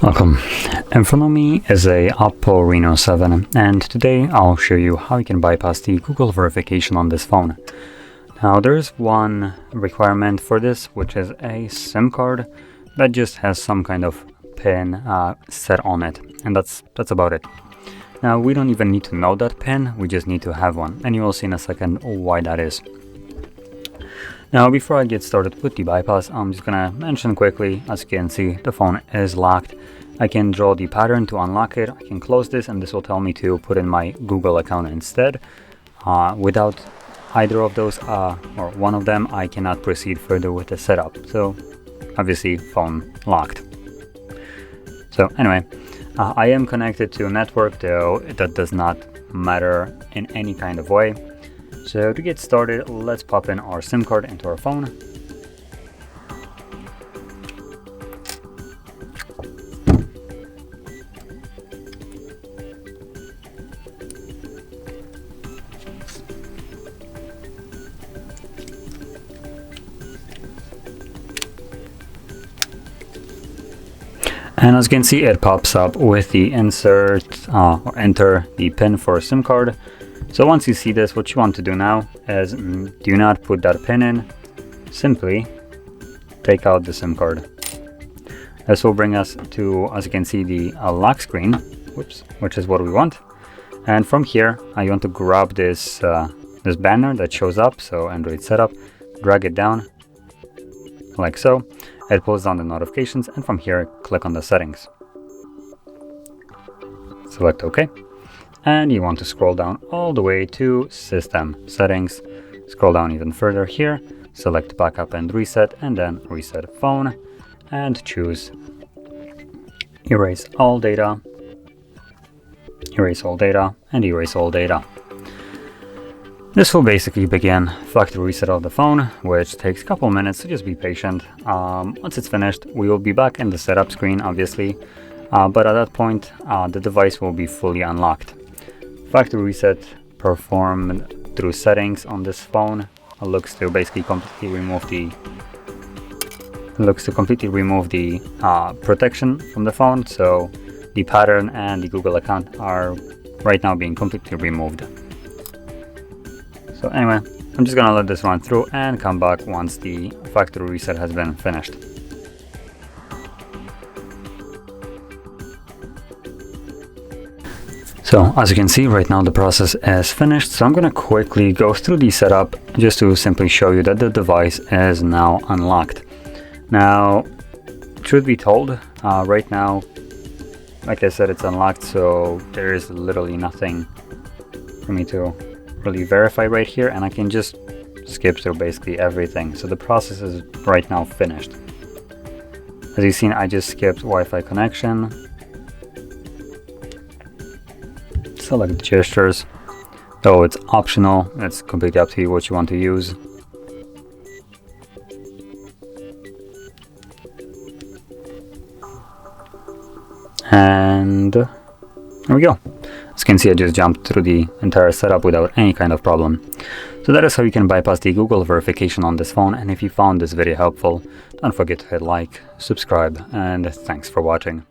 Welcome. In front of me is a OPPO Reno7, and today I'll show you how you can bypass the Google verification on this phone. Now there's one requirement for this, which is a SIM card that just has some kind of pin set on it, and that's about it. Now we don't even need to know that pin, we just need to have one, and you will see in a second why that is. Now before I get started with the bypass, I'm just gonna mention quickly, as you can see, the phone is locked. I can draw the pattern to unlock it, I can close this, and this will tell me to put in my Google account instead. Without either of those, or one of them, I cannot proceed further with the setup. So obviously phone locked. So anyway, I am connected to a network, though that does not matter in any kind of way. So to get started, let's pop in our SIM card into our phone. And as you can see, it pops up with the insert or enter the pin for a SIM card. So once you see this, what you want to do now is do not put that pin in, simply take out the SIM card. This will bring us to, as you can see, the lock screen, which is what we want. And from here, you want to grab this this banner that shows up, so Android setup, drag it down like so. It pulls down the notifications, and from here, click on the settings. Select OK. And you want to scroll down all the way to System Settings. Scroll down even further here, select Backup and Reset, and then Reset Phone, and choose Erase All Data, Erase All Data, and Erase All Data. This will basically begin factory reset of the phone, which takes a couple minutes, so just be patient. Once it's finished, we will be back in the setup screen, obviously, but at that point, the device will be fully unlocked. Factory reset performed through settings on this phone looks to basically completely remove the protection from the phone, so the pattern and the Google account are right now being completely removed. So anyway, I'm just gonna let this run through and come back once the factory reset has been finished. So as you can see, right now the process is finished, so I'm gonna quickly go through the setup just to simply show you that the device is now unlocked. Now, truth be told, right now, like I said, it's unlocked, so there is literally nothing for me to really verify right here, and I can just skip through basically everything. So the process is right now finished. As you've seen, I just skipped Wi-Fi connection. Select gestures, though it's optional, it's completely up to you what you want to use. And there we go. As you can see, I just jumped through the entire setup without any kind of problem. So that is how you can bypass the Google verification on this phone, and if you found this video helpful, don't forget to hit like, subscribe, and thanks for watching.